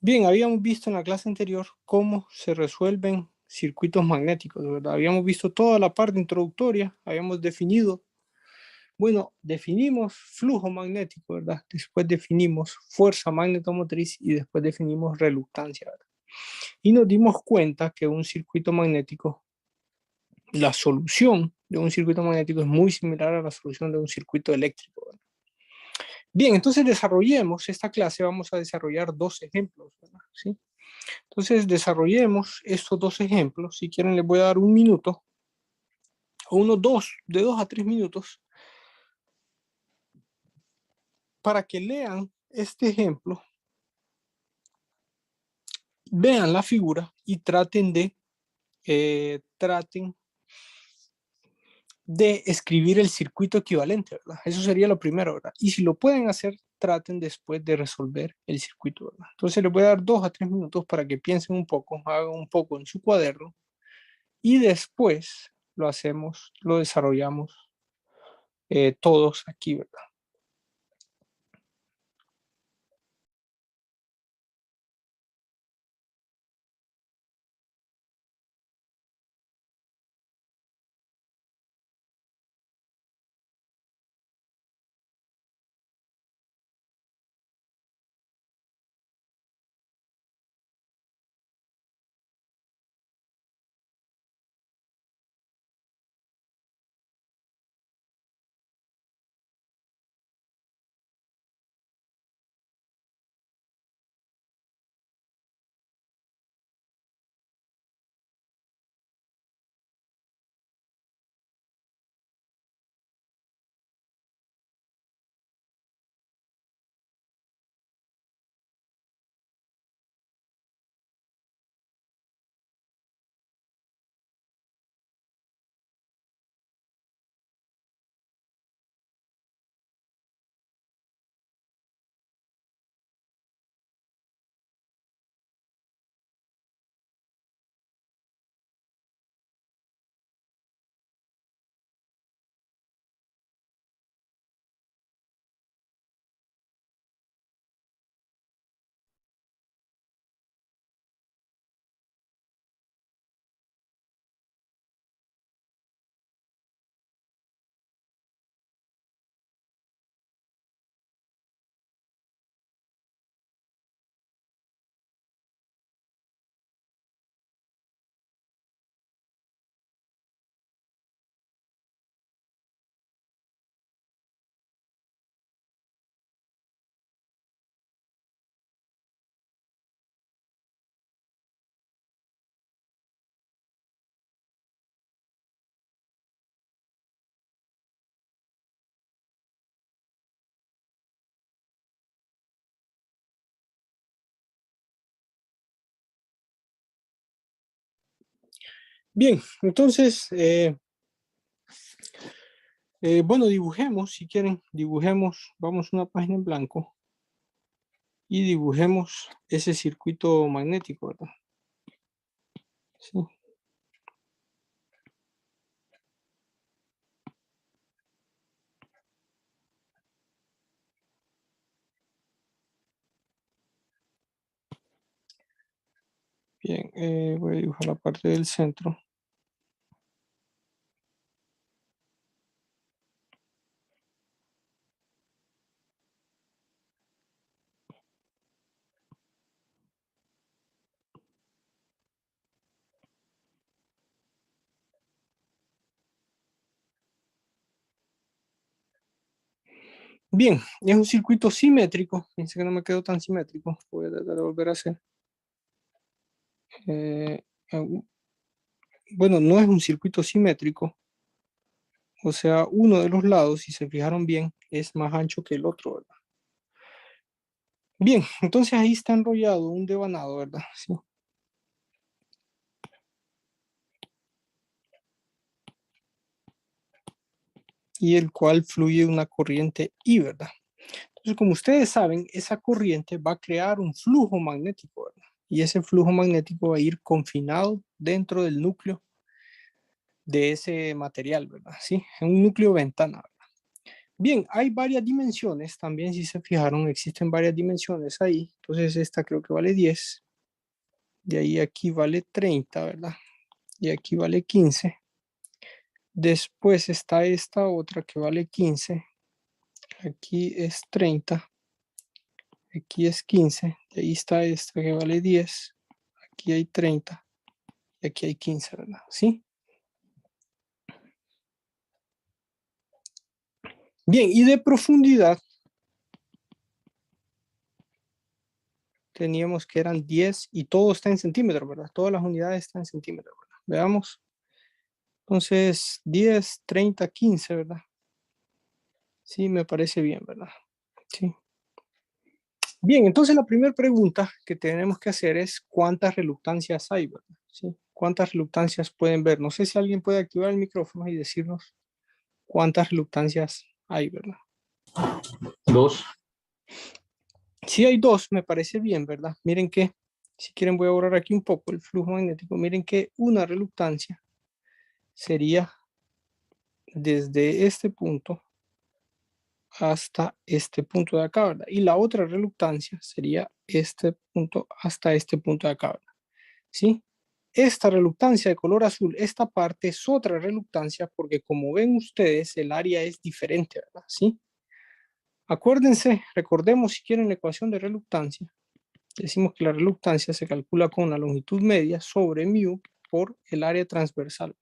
Bien, habíamos visto en la clase anterior cómo se resuelven circuitos magnéticos, ¿verdad? Habíamos visto toda la parte introductoria, habíamos definido, bueno, definimos flujo magnético, ¿verdad? Después definimos fuerza magnetomotriz y después definimos reluctancia, ¿verdad? Y nos dimos cuenta que un circuito magnético, la solución de un circuito magnético es muy similar a la solución de un circuito eléctrico, ¿verdad? Bien, entonces desarrollemos esta clase, vamos a desarrollar dos ejemplos, ¿verdad? ¿Sí? Entonces desarrollemos estos dos ejemplos. Si quieren les voy a dar un minuto o unos de 2 a 3 minutos para que lean este ejemplo, vean la figura y traten de escribir el circuito equivalente, ¿verdad? Eso sería lo primero, ¿verdad? Y si lo pueden hacer, traten después de resolver el circuito, ¿verdad? Entonces les voy a dar 2 a 3 minutos para que piensen un poco, hagan un poco en su cuaderno y después lo desarrollamos todos aquí, ¿verdad? Bien, entonces, bueno, dibujemos, si quieren, dibujemos, vamos a una página en blanco y dibujemos ese circuito magnético, ¿verdad? Sí. Bien, voy a dibujar la parte del centro. Bien, es un circuito simétrico. Fíjense que no me quedó tan simétrico. Voy a tratar de volver a hacer. Eh, bueno, no es un circuito simétrico. O sea, uno de los lados, si se fijaron bien, es más ancho que el otro, ¿verdad? Bien, entonces ahí está enrollado un devanado, ¿verdad? Sí. Y el cual fluye una corriente I, ¿verdad? Entonces, como ustedes saben, esa corriente va a crear un flujo magnético, ¿verdad? Y ese flujo magnético va a ir confinado dentro del núcleo de ese material, ¿verdad? Sí, en un núcleo ventana, ¿verdad? Bien, hay varias dimensiones también, si se fijaron, existen varias dimensiones ahí. Entonces esta creo que vale 10. De ahí aquí vale 30, ¿verdad? Y aquí vale 15. Después está esta otra que vale 15. Aquí es 30. Aquí es 15. Y ahí está esta que vale 10. Aquí hay 30. Y aquí hay 15, ¿verdad? ¿Sí? Bien, y de profundidad teníamos que eran 10 y todo está en centímetros, ¿verdad? Todas las unidades están en centímetros, ¿verdad? Veamos. Entonces, 10, 30, 15, ¿verdad? Sí, me parece bien, ¿verdad? Sí. Bien, entonces la primera pregunta que tenemos que hacer es ¿cuántas reluctancias hay, ¿verdad? ¿Sí? ¿Cuántas reluctancias pueden ver? No sé si alguien puede activar el micrófono y decirnos cuántas reluctancias hay, ¿verdad? Dos. Si hay dos, me parece bien, ¿verdad? Miren que, si quieren voy a borrar aquí un poco el flujo magnético. Miren que una reluctancia sería desde este punto hasta este punto de acá, ¿verdad? Y la otra reluctancia sería este punto hasta este punto de acá, ¿verdad? ¿Sí? Esta reluctancia de color azul, esta parte es otra reluctancia porque como ven ustedes, el área es diferente, ¿verdad? ¿Sí? Acuérdense, recordemos si quieren la ecuación de reluctancia. Decimos que la reluctancia se calcula con la longitud media sobre mu por el área transversal.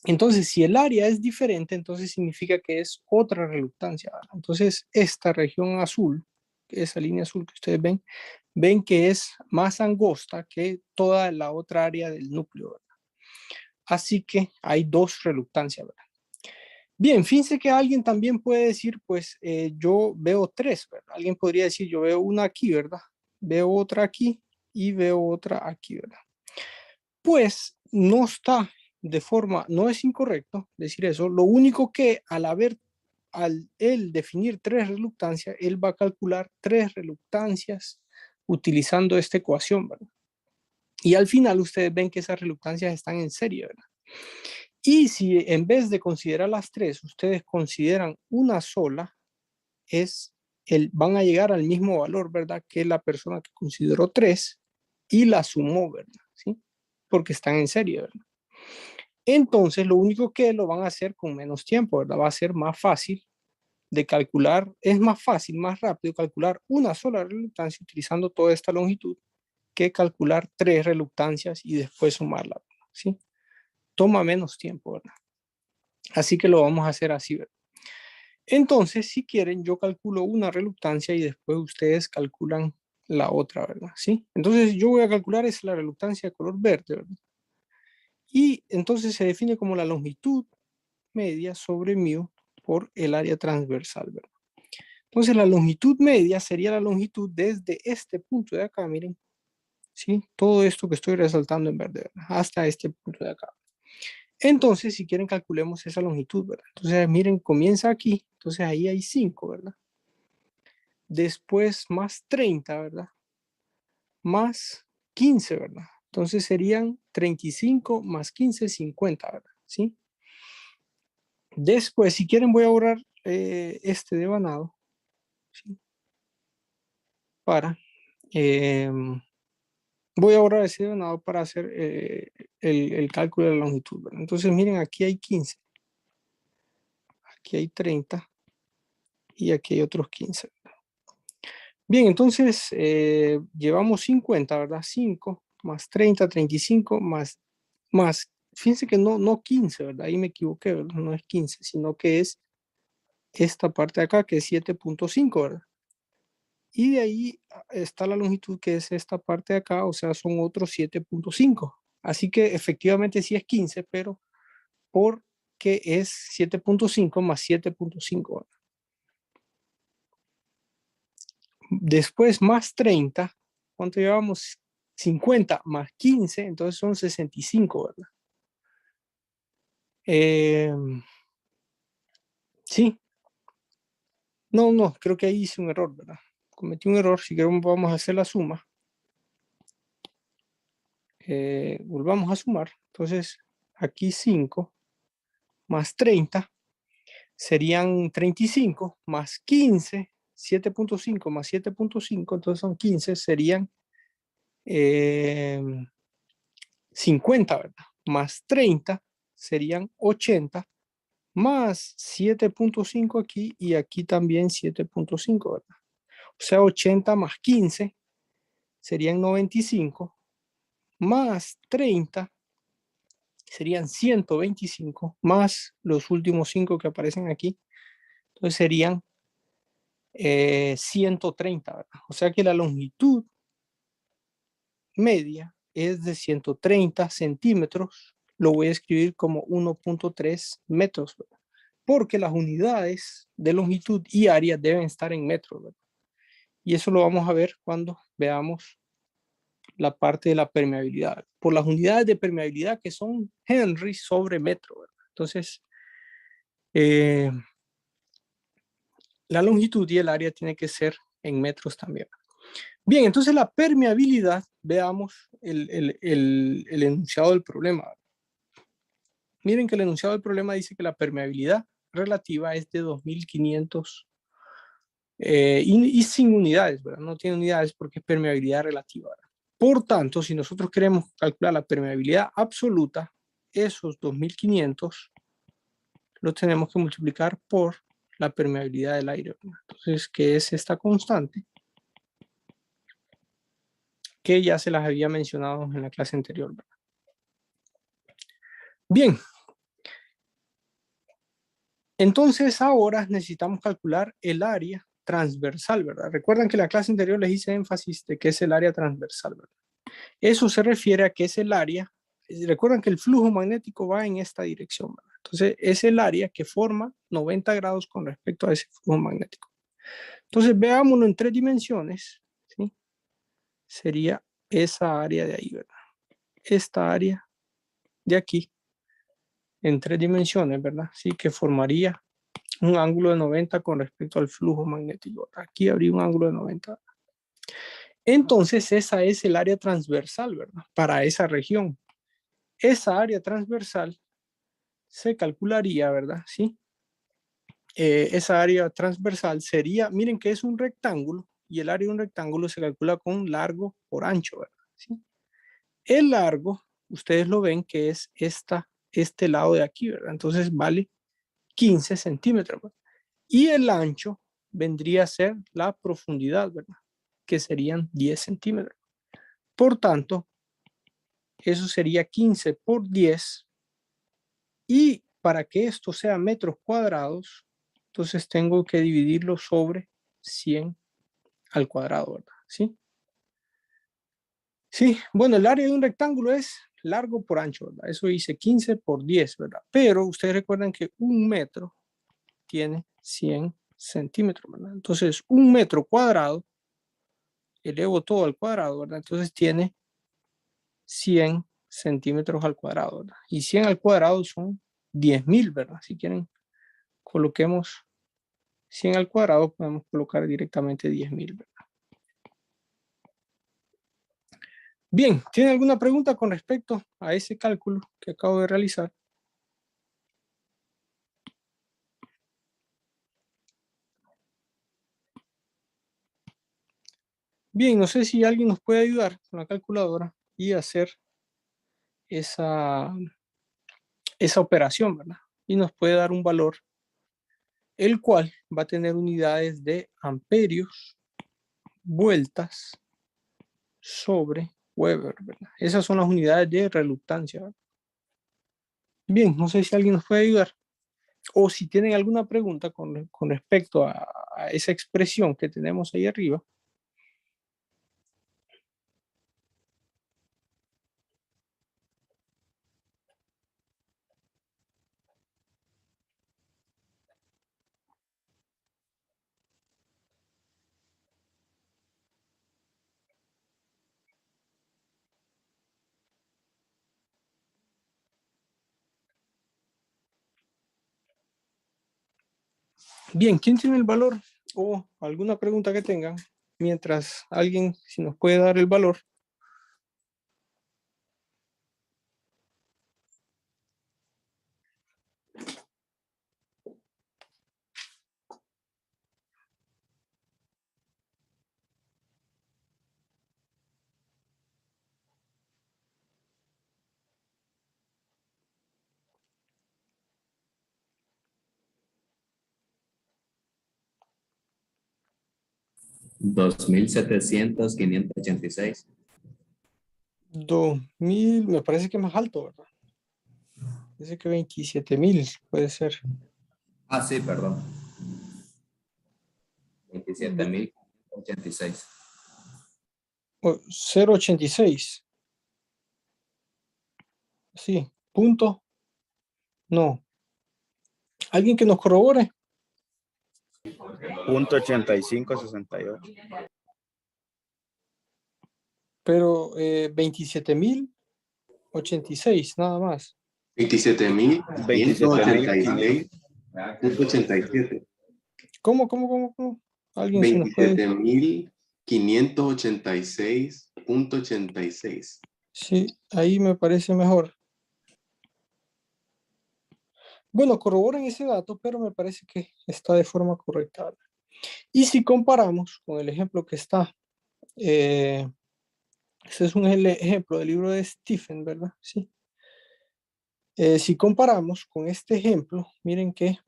Entonces, si el área es diferente, entonces significa que es otra reluctancia. Entonces, esta región azul, esa línea azul que ustedes ven, ven que es más angosta que toda la otra área del núcleo, ¿verdad? Así que hay dos reluctancias, ¿verdad? Bien, fíjense que alguien también puede decir, pues yo veo tres, ¿verdad? Alguien podría decir, yo veo una aquí, ¿verdad? Veo otra aquí y veo otra aquí, ¿verdad? Pues no está de forma, no es incorrecto decir eso. Lo único que al él definir tres reluctancias, él va a calcular tres reluctancias utilizando esta ecuación, ¿verdad? Y al final ustedes ven que esas reluctancias están en serie, ¿verdad? Y si en vez de considerar las tres, ustedes consideran una sola, van a llegar al mismo valor, ¿verdad? Que la persona que consideró tres y la sumó, ¿verdad? ¿Sí? Porque están en serie, ¿verdad? Entonces, lo único que lo van a hacer con menos tiempo, ¿verdad? Va a ser más fácil de calcular, es más fácil, más rápido calcular una sola reluctancia utilizando toda esta longitud que calcular tres reluctancias y después sumarla, ¿sí? Toma menos tiempo, ¿verdad? Así que lo vamos a hacer así, ¿verdad? Entonces, si quieren, yo calculo una reluctancia y después ustedes calculan la otra, ¿verdad? ¿Sí? Entonces, yo voy a calcular es la reluctancia de color verde, ¿verdad? Y entonces se define como la longitud media sobre mu por el área transversal, ¿verdad? Entonces, la longitud media sería la longitud desde este punto de acá, miren, ¿sí? Todo esto que estoy resaltando en verde, ¿verdad? Hasta este punto de acá. Entonces, si quieren, calculemos esa longitud, ¿verdad? Entonces, miren, comienza aquí, entonces ahí hay 5, ¿verdad? Después más 30, ¿verdad? Más 15, ¿verdad? Entonces serían 35 más 15, 50, ¿verdad? ¿Sí? Después, si quieren, voy a borrar este devanado, ¿sí? Para, eh, voy a borrar ese devanado para hacer el cálculo de la longitud, ¿verdad? Entonces, miren, aquí hay 15, aquí hay 30 y aquí hay otros 15. Bien, entonces llevamos 50, ¿verdad? 5 más 30, 35 más, fíjense que no 15, ¿verdad? Ahí me equivoqué, ¿verdad? No es 15, sino que es esta parte de acá, que es 7.5, ¿verdad? Y de ahí está la longitud, que es esta parte de acá, o sea, son otros 7.5. Así que efectivamente sí es 15, pero porque es 7.5 más 7.5, ¿verdad? Después más 30, ¿cuánto llevamos? 50 más 15, entonces son 65, ¿verdad? Eh, sí, no, creo que ahí hice un error, ¿verdad? Cometí un error, si queremos vamos a hacer la suma. Volvamos a sumar, entonces aquí 5 más 30, serían 35 más 15, 7.5 más 7.5, entonces son 15, serían 50, ¿verdad? Más 30 serían 80, más 7.5 aquí y aquí también 7.5, ¿verdad? O sea, 80 más 15 serían 95, más 30 serían 125, más los últimos 5 que aparecen aquí, entonces serían 130, ¿verdad? O sea que la longitud media es de 130 centímetros, lo voy a escribir como 1.3 metros, ¿verdad? Porque las unidades de longitud y área deben estar en metros, ¿verdad? Y eso lo vamos a ver cuando veamos la parte de la permeabilidad, por las unidades de permeabilidad que son Henry sobre metro, ¿verdad? Entonces, eh, la longitud y el área tiene que ser en metros también. Bien, entonces la permeabilidad, veamos el enunciado del problema. Miren que el enunciado del problema dice que la permeabilidad relativa es de 2500 y sin unidades, ¿verdad? No tiene unidades porque es permeabilidad relativa, ¿verdad? Por tanto, si nosotros queremos calcular la permeabilidad absoluta, esos 2500 los tenemos que multiplicar por la permeabilidad del aire, ¿verdad? Entonces, ¿qué es esta constante? Que ya se las había mencionado en la clase anterior, ¿verdad? Bien, entonces ahora necesitamos calcular el área transversal, ¿verdad? Recuerdan que en la clase anterior les hice énfasis de que es el área transversal, ¿verdad? Eso se refiere a que es el área, recuerdan que el flujo magnético va en esta dirección, ¿verdad? Entonces es el área que forma 90 grados con respecto a ese flujo magnético. Entonces veámoslo en 3 dimensiones, ¿sí? Sería esa área de ahí, ¿verdad? Esta área de aquí en 3 dimensiones, ¿verdad? Sí, que formaría un ángulo de 90 con respecto al flujo magnético. Aquí habría un ángulo de 90. Entonces esa es el área transversal, ¿verdad? Para esa región. Esa área transversal se calcularía, ¿verdad? Sí. Esa área transversal sería, miren que es un rectángulo y el área de un rectángulo se calcula con largo por ancho, ¿verdad? ¿Sí? El largo, ustedes lo ven que es este lado de aquí, ¿verdad? Entonces vale 15 centímetros, ¿verdad? Y el ancho vendría a ser la profundidad, ¿verdad? Que serían 10 centímetros. Por tanto, eso sería 15 por 10. Y para que esto sea metros cuadrados, entonces tengo que dividirlo sobre 100 al cuadrado, ¿verdad? ¿Sí? Sí, bueno, el área de un rectángulo es largo por ancho, ¿verdad? Eso dice 15 por 10, ¿verdad? Pero ustedes recuerdan que un metro tiene 100 centímetros, ¿verdad? Entonces, un metro cuadrado, elevo todo al cuadrado, ¿verdad? Entonces tiene 100 centímetros al cuadrado, ¿verdad? Y 100 al cuadrado son 10.000, ¿verdad? Si quieren, coloquemos 100 al cuadrado, podemos colocar directamente 10.000, ¿verdad? Bien, ¿tiene alguna pregunta con respecto a ese cálculo que acabo de realizar? Bien, no sé si alguien nos puede ayudar con la calculadora y hacer esa, esa operación, ¿verdad? Y nos puede dar un valor, el cual va a tener unidades de amperios, vueltas sobre Weber, ¿verdad? Esas son las unidades de reluctancia, ¿verdad? Bien, no sé si alguien nos puede ayudar o si tienen alguna pregunta con respecto a esa expresión que tenemos ahí arriba. Bien, ¿quién tiene el valor o alguna pregunta que tengan? Mientras alguien, si nos puede dar el valor. 2700, 586. 2000, me parece que es más alto, ¿verdad? Dice que 27,000 puede ser. Ah, sí, perdón. 27,086. 0,86. Sí, punto. No. ¿Alguien que nos corrobore? Punto 8568. Pero 27,086, nada más. 27.586.87. ¿Cómo? ¿Alguien se nos puede? 27.586.86. Sí, ahí me parece mejor. Bueno, corroboren ese dato, pero me parece que está de forma correcta. Y si comparamos con el ejemplo que está, ese es un ejemplo del libro de Stephen, ¿verdad? Sí. Si comparamos con este ejemplo, miren que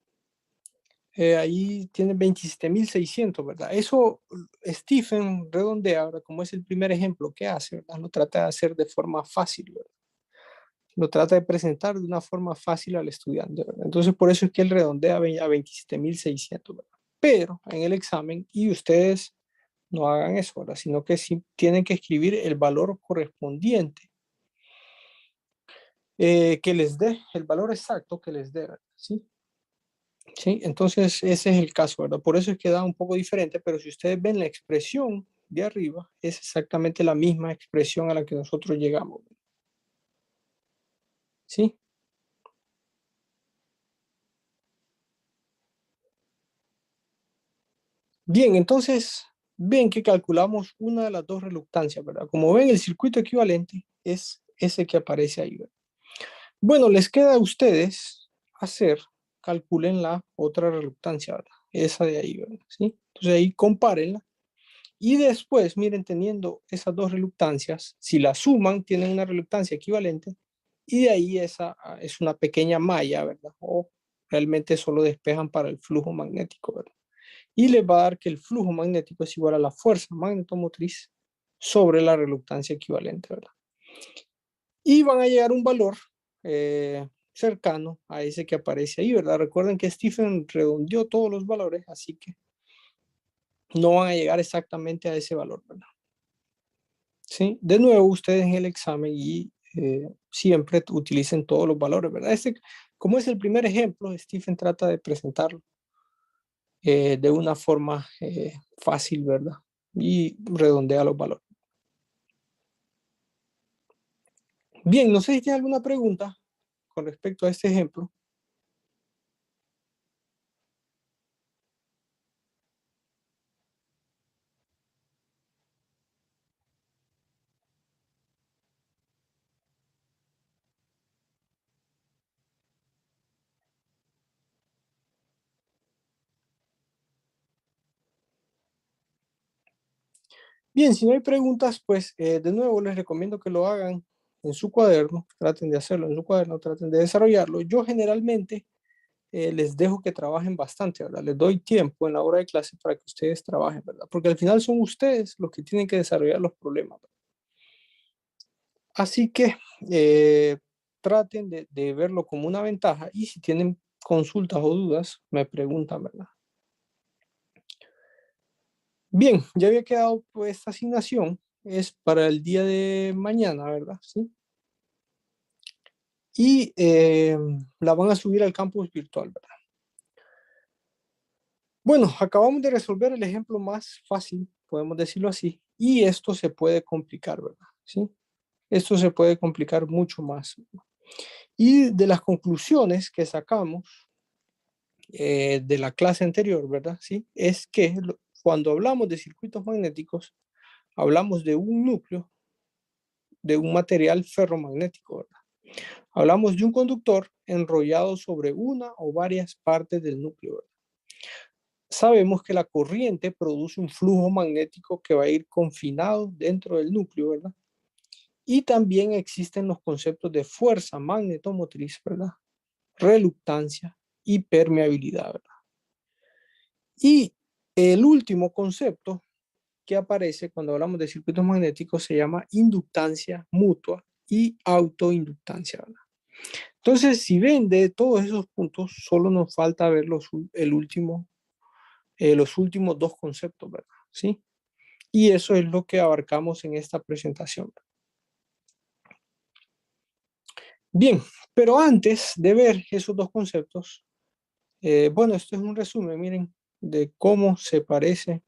ahí tiene 27,600, ¿verdad? Eso Stephen redondea, ¿verdad? Como es el primer ejemplo que hace, ¿verdad? Lo trata de hacer de forma fácil, ¿verdad? Lo trata de presentar de una forma fácil al estudiante, ¿verdad? Entonces, por eso es que él redondea a 27,600, ¿verdad? Pero en el examen, y ustedes no hagan eso, ¿verdad? Sino que sí tienen que escribir el valor correspondiente que les dé, el valor exacto que les dé, ¿verdad? ¿Sí? Sí, entonces ese es el caso, ¿verdad? Por eso es que da un poco diferente, pero si ustedes ven la expresión de arriba, es exactamente la misma expresión a la que nosotros llegamos. ¿Sí? Bien, entonces ven que calculamos una de las dos reluctancias, ¿verdad? Como ven, el circuito equivalente es ese que aparece ahí, ¿verdad? Bueno, les queda a ustedes hacer, calculen la otra reluctancia, ¿verdad? Esa de ahí, ¿verdad? ¿Sí? Entonces ahí compárenla. Y después, miren, teniendo esas dos reluctancias, si las suman, tienen una reluctancia equivalente y de ahí esa es una pequeña malla, ¿verdad? O realmente solo despejan para el flujo magnético, ¿verdad? Y les va a dar que el flujo magnético es igual a la fuerza magnetomotriz sobre la reluctancia equivalente, ¿verdad? Y van a llegar a un valor cercano a ese que aparece ahí, ¿verdad? Recuerden que Stephen redondeó todos los valores, así que no van a llegar exactamente a ese valor, ¿verdad? ¿Sí? De nuevo, ustedes en el examen y siempre utilicen todos los valores, ¿verdad? Como es el primer ejemplo, Stephen trata de presentarlo de una forma fácil, ¿verdad? Y redondea los valores. Bien, no sé si tiene alguna pregunta con respecto a este ejemplo. Bien, si no hay preguntas, pues de nuevo les recomiendo que lo hagan en su cuaderno, traten de hacerlo en su cuaderno, traten de desarrollarlo. Yo generalmente les dejo que trabajen bastante, ¿verdad? Les doy tiempo en la hora de clase para que ustedes trabajen, ¿verdad? Porque al final son ustedes los que tienen que desarrollar los problemas, ¿verdad? Así que traten de verlo como una ventaja y si tienen consultas o dudas, me preguntan, ¿verdad? Bien, ya había quedado pues esta asignación, es para el día de mañana, ¿verdad? Sí. Y la van a subir al campus virtual, ¿verdad? Bueno, acabamos de resolver el ejemplo más fácil, podemos decirlo así, y esto se puede complicar, ¿verdad? ¿Sí? Esto se puede complicar mucho más. Y de las conclusiones que sacamos de la clase anterior, ¿verdad? ¿Sí? Es que cuando hablamos de circuitos magnéticos, hablamos de un núcleo, de un material ferromagnético, ¿verdad? Hablamos de un conductor enrollado sobre una o varias partes del núcleo, ¿verdad? Sabemos que la corriente produce un flujo magnético que va a ir confinado dentro del núcleo, ¿verdad? Y también existen los conceptos de fuerza magnetomotriz, ¿verdad? Reluctancia y permeabilidad, ¿verdad? Y el último concepto que aparece cuando hablamos de circuitos magnéticos se llama inductancia mutua y autoinductancia, ¿verdad? Entonces, si ven de todos esos puntos, solo nos falta ver los últimos dos conceptos, ¿verdad? ¿Sí? Y eso es lo que abarcamos en esta presentación. Bien, pero antes de ver esos dos conceptos, bueno, esto es un resumen, miren, de cómo se parece,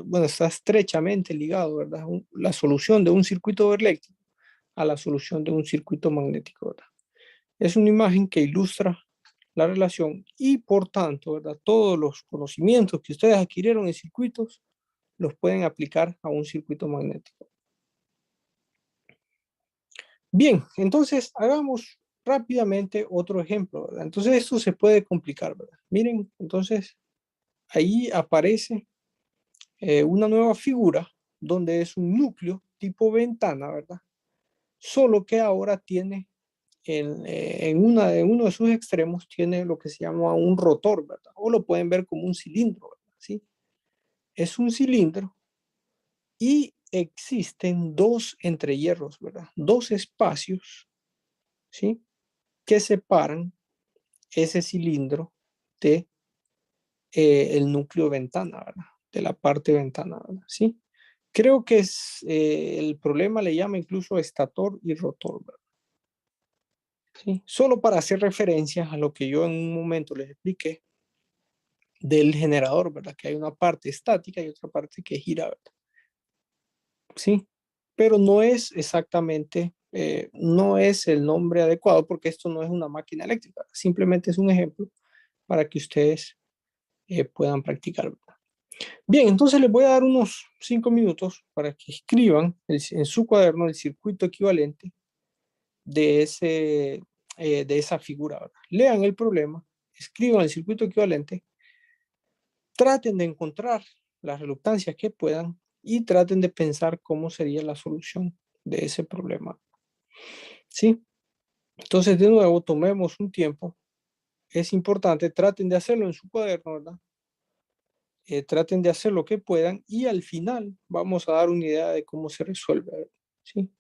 bueno, está estrechamente ligado, ¿verdad? La solución de un circuito eléctrico a la solución de un circuito magnético, ¿verdad? Es una imagen que ilustra la relación y por tanto, ¿verdad? Todos los conocimientos que ustedes adquirieron en circuitos los pueden aplicar a un circuito magnético. Bien, entonces hagamos rápidamente otro ejemplo, ¿verdad? Entonces esto se puede complicar, ¿verdad? Miren, entonces ahí aparece una nueva figura donde es un núcleo tipo ventana, ¿verdad? Solo que ahora tiene en uno de sus extremos tiene lo que se llama un rotor, ¿verdad? O lo pueden ver como un cilindro, ¿verdad? ¿Sí? Es un cilindro y existen dos entrehierros, ¿verdad? Dos espacios, ¿sí? Que separan ese cilindro de el núcleo ventana, ¿verdad? De la parte ventana, ¿verdad? ¿Sí? Creo que es, el problema le llama incluso estator y rotor, ¿verdad? ¿Sí? Solo para hacer referencia a lo que yo en un momento les expliqué del generador, ¿verdad? Que hay una parte estática y otra parte que gira, ¿verdad? Sí, pero no es exactamente, no es el nombre adecuado porque esto no es una máquina eléctrica, simplemente es un ejemplo para que ustedes puedan practicar, ¿verdad? Bien, entonces les voy a dar unos 5 minutos para que escriban en su cuaderno el circuito equivalente de, de esa figura, ¿verdad? Lean el problema, escriban el circuito equivalente, traten de encontrar las reluctancias que puedan y traten de pensar cómo sería la solución de ese problema. ¿Sí? Entonces, de nuevo, tomemos un tiempo. Es importante, traten de hacerlo en su cuaderno, ¿verdad? Traten de hacer lo que puedan y al final vamos a dar una idea de cómo se resuelve, ¿verdad? ¿Sí?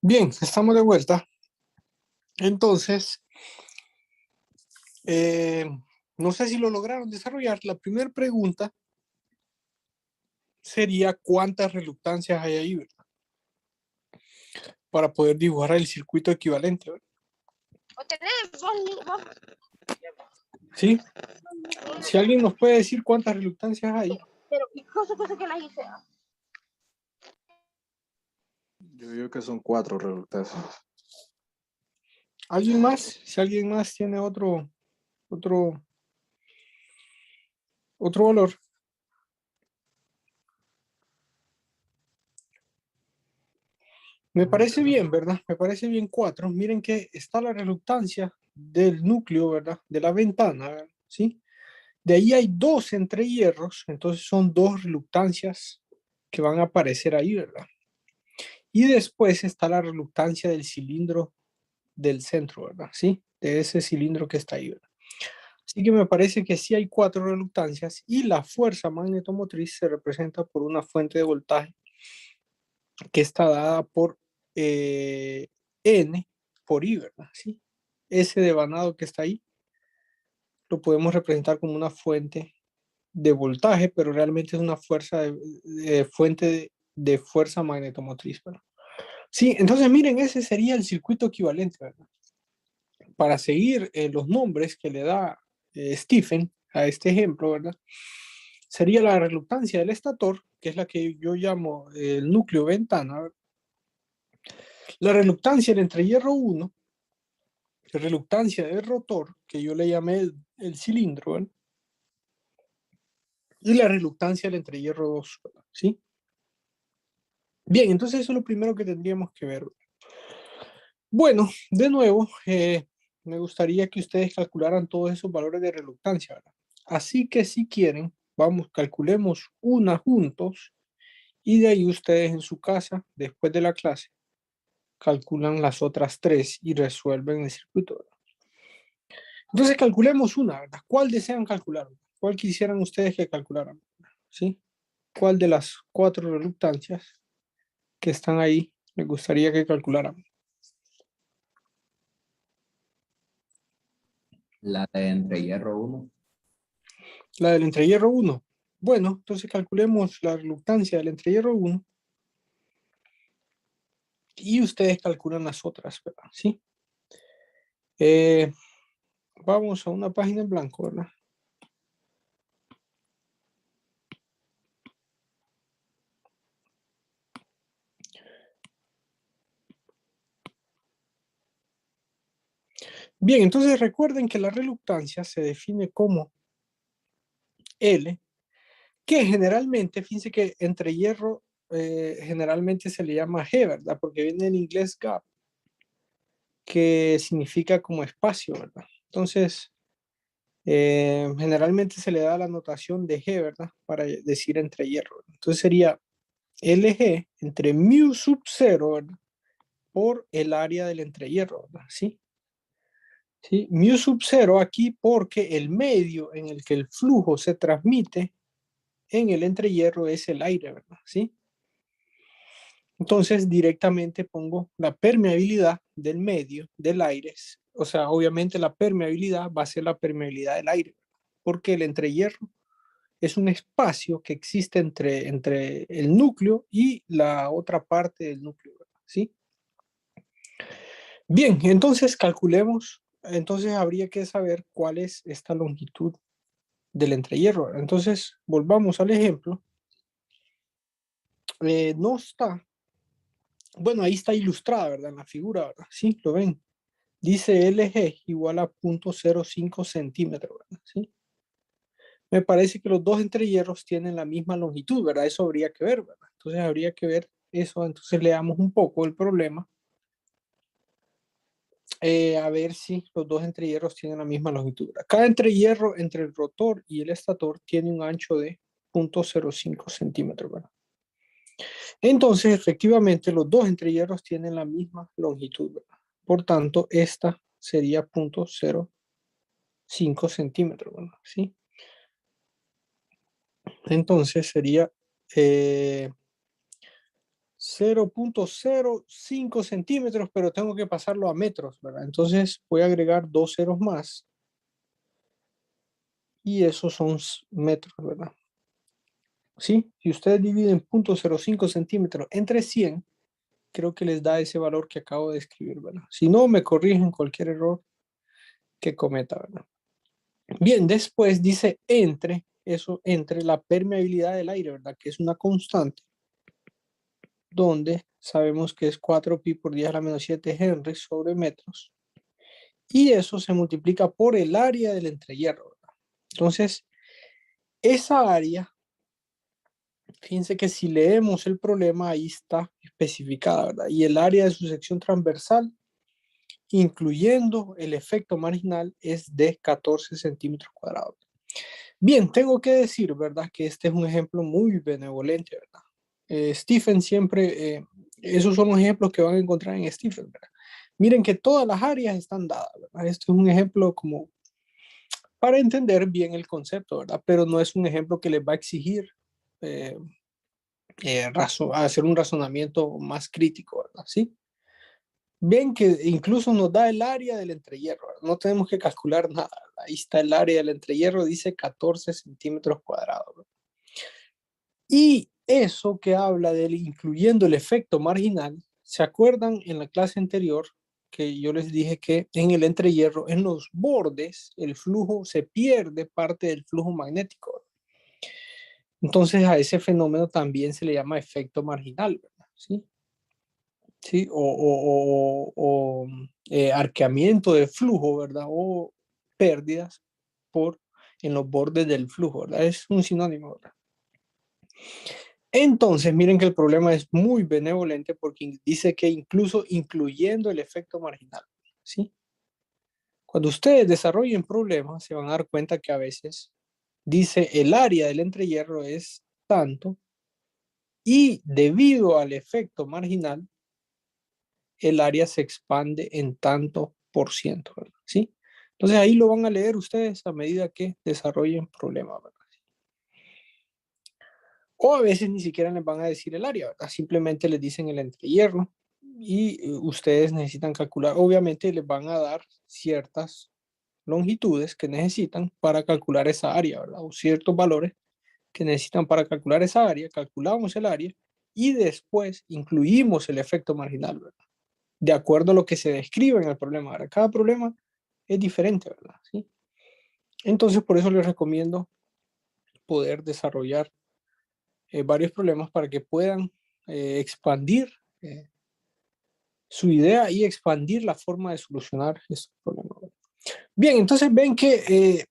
Bien, estamos de vuelta. Entonces, no sé si lo lograron desarrollar. La primera pregunta sería cuántas reluctancias hay ahí, ¿verdad? Para poder dibujar el circuito equivalente, ¿verdad? ¿Sí? Si alguien nos puede decir cuántas reluctancias hay. Pero, ¿y cosa que la hice? Yo digo que son 4 reluctancias. ¿Alguien más? Si alguien más tiene otro valor. Me parece bien, ¿verdad? Me parece bien 4. Miren que está la reluctancia del núcleo, ¿verdad? De la ventana, ¿verdad? ¿Sí? De ahí hay 2 entrehierros, entonces son 2 reluctancias que van a aparecer ahí, ¿verdad? Y después está la reluctancia del cilindro del centro, ¿verdad? ¿Sí? De ese cilindro que está ahí, ¿verdad? Así que me parece que sí hay 4 reluctancias y la fuerza magnetomotriz se representa por una fuente de voltaje que está dada por N por I, ¿verdad? ¿Sí? Ese devanado que está ahí lo podemos representar como una fuente de voltaje, pero realmente es una fuente de fuerza magnetomotriz, ¿verdad? Sí, entonces miren, ese sería el circuito equivalente, ¿verdad? Para seguir los nombres que le da Stephen a este ejemplo, ¿verdad? Sería la reluctancia del estator, que es la que yo llamo el núcleo ventana, ¿verdad? La reluctancia del entrehierro 1, la reluctancia del rotor, que yo le llamé el cilindro, ¿verdad? Y la reluctancia del entrehierro 2, ¿verdad? ¿Sí? Bien, entonces eso es lo primero que tendríamos que ver. Bueno, de nuevo, me gustaría que ustedes calcularan todos esos valores de reluctancia, ¿verdad? Así que si quieren, vamos, calculemos una juntos y de ahí ustedes en su casa, después de la clase, calculan las otras 3 y resuelven el circuito, ¿verdad? Entonces calculemos una, ¿verdad? ¿Cuál desean calcular? ¿Cuál quisieran ustedes que calcularan? ¿Sí? ¿Cuál de las 4 reluctancias que están ahí les gustaría que calcularan? La de entre hierro 1. La del entrehierro 1. Bueno, entonces calculemos la reluctancia del entrehierro 1 y ustedes calculan las otras, ¿verdad? ¿Sí? Vamos a una página en blanco, ¿verdad? Bien, entonces recuerden que la reluctancia se define como L, que generalmente, fíjense que entre hierro generalmente se le llama G, ¿verdad? Porque viene en inglés gap, que significa como espacio, ¿verdad? Entonces, generalmente se le da la notación de G, ¿verdad? Para decir entre hierro. Entonces sería LG entre mu sub 0, ¿verdad? Por el área del entrehierro, ¿verdad? ¿Sí? ¿Sí? Mu sub 0 aquí porque el medio en el que el flujo se transmite en el entrehierro es el aire, ¿verdad? ¿Sí? Entonces directamente pongo la permeabilidad del medio, del aire. O sea, obviamente la permeabilidad va a ser la permeabilidad del aire, porque el entrehierro es un espacio que existe entre el núcleo y la otra parte del núcleo, ¿sí? Bien, entonces calculemos, entonces habría que saber cuál es esta longitud del entrehierro. Entonces, volvamos al ejemplo. No está, bueno, ahí está ilustrada, ¿verdad? En la figura, ¿verdad? Sí, lo ven. Dice LG igual a 0.05 centímetros, ¿verdad? ¿Sí? Me parece que los dos entrehierros tienen la misma longitud, ¿verdad? Eso habría que ver, ¿verdad? Entonces habría que ver eso. Entonces leamos un poco el problema. A ver si los dos entrehierros tienen la misma longitud. Cada entrehierro entre el rotor y el estator tiene un ancho de 0.05 centímetros, ¿verdad? Entonces, efectivamente, los dos entrehierros tienen la misma longitud, ¿verdad? Por tanto, esta sería 0.05 centímetros, ¿verdad? ¿Sí? Entonces sería 0.05 centímetros, pero tengo que pasarlo a metros, ¿verdad? Entonces voy a agregar 2 ceros más. Y esos son metros, ¿verdad? ¿Sí? Si ustedes dividen 0.05 centímetros entre 100, creo que les da ese valor que acabo de escribir, ¿verdad? Si no, me corrigen cualquier error que cometa, ¿verdad? Bien, después dice entre la permeabilidad del aire, ¿verdad? Que es una constante, donde sabemos que es 4pi por 10 a la menos 7 Henry sobre metros. Y eso se multiplica por el área del entrehierro, ¿verdad? Entonces, esa área, fíjense que si leemos el problema, ahí está especificada, ¿verdad? Y el área de su sección transversal, incluyendo el efecto marginal, es de 14 centímetros cuadrados. Bien, tengo que decir, ¿verdad? Que este es un ejemplo muy benevolente, ¿verdad? Stephen siempre, esos son los ejemplos que van a encontrar en Stephen, ¿verdad? Miren que todas las áreas están dadas, ¿verdad? Esto es un ejemplo como para entender bien el concepto, ¿verdad? Pero no es un ejemplo que les va a exigir hacer un razonamiento más crítico, ¿verdad? ¿Sí? Ven que incluso nos da el área del entrehierro, ¿verdad? No tenemos que calcular nada, ¿verdad? Ahí está el área del entrehierro, dice 14 centímetros cuadrados, ¿verdad? Y eso que habla del incluyendo el efecto marginal, ¿se acuerdan en la clase anterior que yo les dije que en el entrehierro, en los bordes, el flujo se pierde parte del flujo magnético? Entonces a ese fenómeno también se le llama efecto marginal, ¿verdad? ¿Sí? ¿Sí? Arqueamiento de flujo, ¿verdad? O pérdidas en los bordes del flujo, ¿verdad? Es un sinónimo, ¿verdad? Entonces, miren que el problema es muy benevolente porque dice que incluso incluyendo el efecto marginal, ¿sí? Cuando ustedes desarrollen problemas, se van a dar cuenta que a veces dice el área del entrehierro es tanto y debido al efecto marginal, el área se expande en tanto por ciento, ¿verdad? ¿Sí? Entonces ahí lo van a leer ustedes a medida que desarrollen problemas, ¿verdad? O a veces ni siquiera les van a decir el área, ¿verdad? Simplemente les dicen el entrehierro y ustedes necesitan calcular, obviamente les van a dar ciertas longitudes que necesitan para calcular esa área, ¿verdad? O ciertos valores que necesitan para calcular esa área, calculamos el área y después incluimos el efecto marginal, ¿verdad? De acuerdo a lo que se describe en el problema, ¿verdad? Cada problema es diferente, ¿verdad? ¿Sí? Entonces, por eso les recomiendo poder desarrollar varios problemas para que puedan expandir su idea y expandir la forma de solucionar estos problemas. Bien, entonces ven que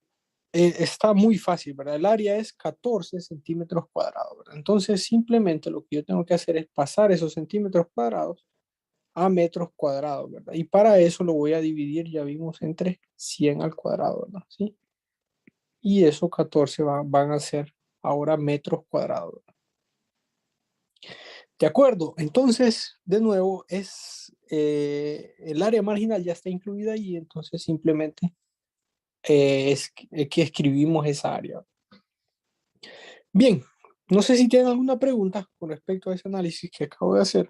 está muy fácil, ¿verdad? El área es 14 centímetros cuadrados, ¿verdad? Entonces simplemente lo que yo tengo que hacer es pasar esos centímetros cuadrados a metros cuadrados, ¿verdad? Y para eso lo voy a dividir, ya vimos, entre 100 al cuadrado, ¿verdad? ¿Sí? Y esos 14 van a ser ahora metros cuadrados, ¿verdad? De acuerdo, entonces, de nuevo, el área marginal ya está incluida ahí, entonces simplemente es que escribimos esa área. Bien, no sé si tienen alguna pregunta con respecto a ese análisis que acabo de hacer.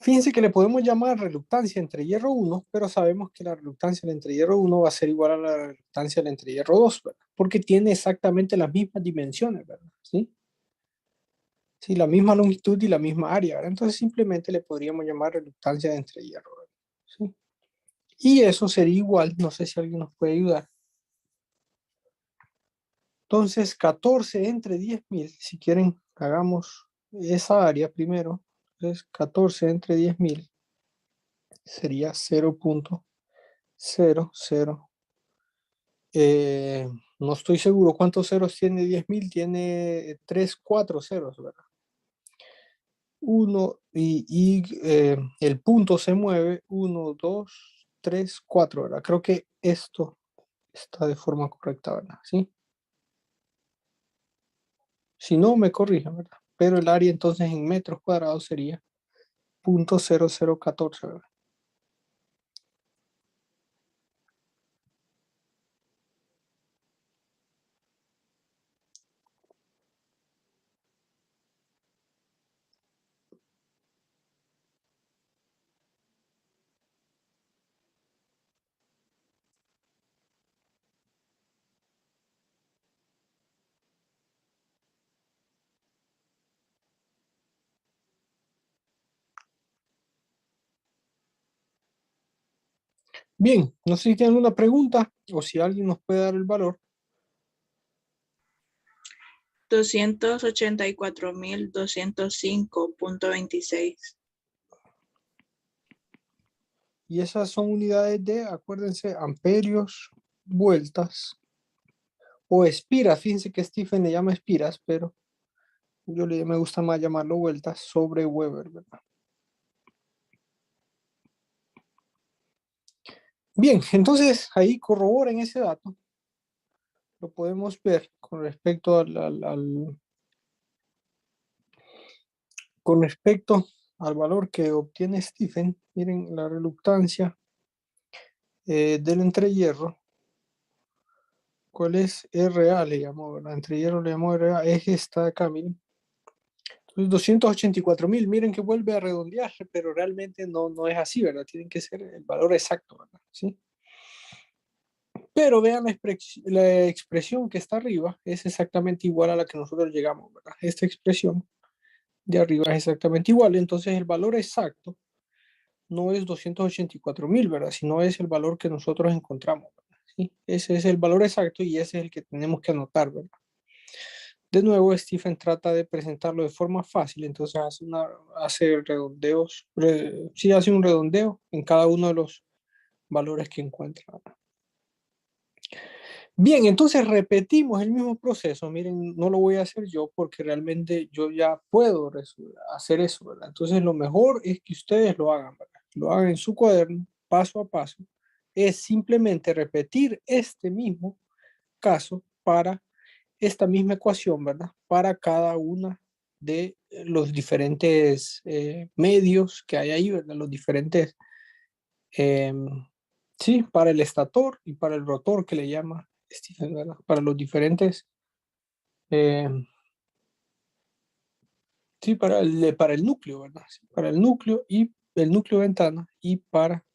Fíjense que le podemos llamar reluctancia entre hierro 1, pero sabemos que la reluctancia entre hierro 1 va a ser igual a la reluctancia entre hierro 2, ¿verdad? Porque tiene exactamente las mismas dimensiones, ¿verdad? ¿Sí? Sí, la misma longitud y la misma área, ¿verdad? Entonces simplemente le podríamos llamar reluctancia entre hierro, ¿verdad? ¿Sí? Y eso sería igual, no sé si alguien nos puede ayudar. Entonces 14 entre 10.000, si quieren hagamos esa área primero. Entonces 14 entre 10.000 sería 0.00. No estoy seguro cuántos ceros tiene 10.000. Tiene 3, 4 ceros, ¿verdad? 1 y el punto se mueve 1, 2, 3, 4, ¿verdad? Creo que esto está de forma correcta, ¿verdad? ¿Sí? Si no, me corrijan, ¿verdad? Pero el área entonces en metros cuadrados sería .0014, ¿verdad? Bien, no sé si tienen alguna pregunta o si alguien nos puede dar el valor. 284.205.26. Y esas son unidades de, acuérdense, amperios, vueltas o espiras. Fíjense que Stephen le llama espiras, pero me gusta más llamarlo vueltas sobre Weber, ¿verdad? Bien, entonces ahí corroboren ese dato. Lo podemos ver con respecto con respecto al valor que obtiene Stephen. Miren la reluctancia del entrehierro. ¿Cuál es RA? Le llamó, ¿verdad? Entrehierro le llamó RA. Es esta de acá, miren. Entonces 284.000. Miren que vuelve a redondear, pero realmente no es así, ¿verdad? Tienen que ser el valor exacto, ¿verdad? ¿Sí? Pero vean la expresión que está arriba, es exactamente igual a la que nosotros llegamos, ¿verdad? Esta expresión de arriba es exactamente igual, entonces el valor exacto no es 284.000, ¿verdad? Sino es el valor que nosotros encontramos, ¿verdad? ¿Sí? Ese es el valor exacto y ese es el que tenemos que anotar, ¿verdad? De nuevo, Stephen trata de presentarlo de forma fácil, entonces hace redondeos, sí hace un redondeo en cada uno de los valores que encuentra, ¿verdad? Bien, entonces repetimos el mismo proceso. Miren, no lo voy a hacer yo porque realmente yo ya puedo hacer eso, ¿verdad? Entonces lo mejor es que ustedes lo hagan, ¿verdad? Lo hagan en su cuaderno, paso a paso. Es simplemente repetir este mismo caso para esta misma ecuación, ¿verdad? Para cada una de los diferentes medios que hay ahí, ¿verdad? Los diferentes, sí, para el estator y para el rotor que le llama Stephen, ¿verdad? Para los diferentes, eh, sí, para el núcleo, ¿verdad? Sí, para el núcleo y el núcleo ventana y para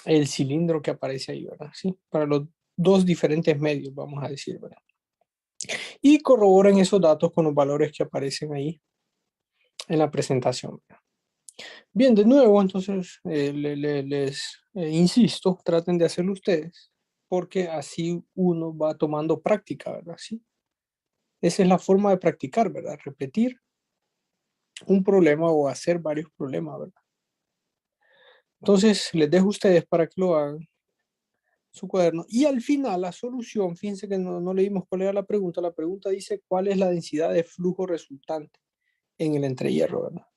el cilindro que aparece ahí, ¿verdad? Sí, para los dos diferentes medios, vamos a decir, ¿verdad? Y corroboran esos datos con los valores que aparecen ahí en la presentación, ¿verdad? Bien, de nuevo, entonces les insisto, traten de hacerlo ustedes, porque así uno va tomando práctica, ¿verdad? Sí. Esa es la forma de practicar, ¿verdad? Repetir un problema o hacer varios problemas, ¿verdad? Entonces, les dejo a ustedes para que lo hagan su cuaderno. Y al final, la solución, fíjense que no leímos cuál era la pregunta. La pregunta dice, ¿cuál es la densidad de flujo resultante en el entrehierro, ¿verdad?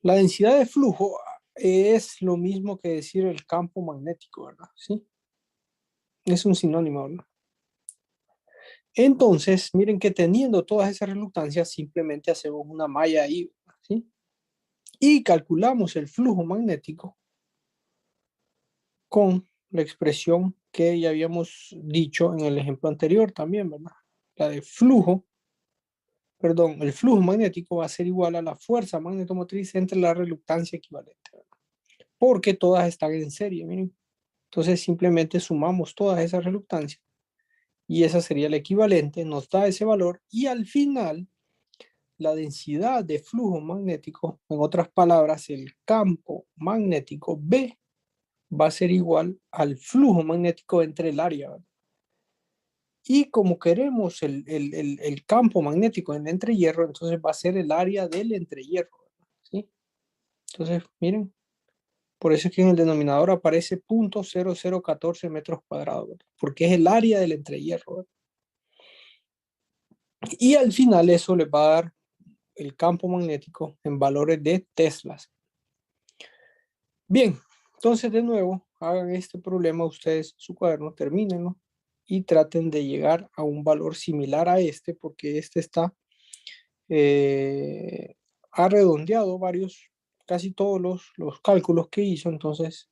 La densidad de flujo es lo mismo que decir el campo magnético, ¿verdad? Sí. Es un sinónimo, ¿verdad? Entonces, miren que teniendo todas esas reluctancias, simplemente hacemos una malla ahí, ¿sí? Y calculamos el flujo magnético con la expresión que ya habíamos dicho en el ejemplo anterior también, ¿verdad? La de flujo, perdón, el flujo magnético va a ser igual a la fuerza magnetomotriz entre la reluctancia equivalente, ¿verdad? Porque todas están en serie, miren. Entonces simplemente sumamos todas esas reluctancias y esa sería el equivalente, nos da ese valor y al final la densidad de flujo magnético, en otras palabras, el campo magnético B va a ser igual al flujo magnético entre el área, ¿verdad? Y como queremos el campo magnético en el entrehierro, entonces va a ser el área del entrehierro, ¿verdad? ¿Sí? Entonces, miren, por eso es que en el denominador aparece .0014 metros cuadrados, ¿verdad? Porque es el área del entrehierro, ¿verdad? Y al final eso les va a dar el campo magnético en valores de teslas. Bien, entonces de nuevo, hagan este problema ustedes, su cuaderno, termínenlo y traten de llegar a un valor similar a este, porque este está ha redondeado casi todos los cálculos que hizo, entonces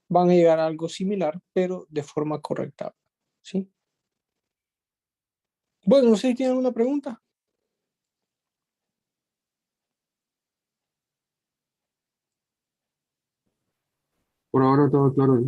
van a llegar a algo similar, pero de forma correcta, ¿sí? Bueno, no sé si tienen alguna pregunta. Por ahora todo claro.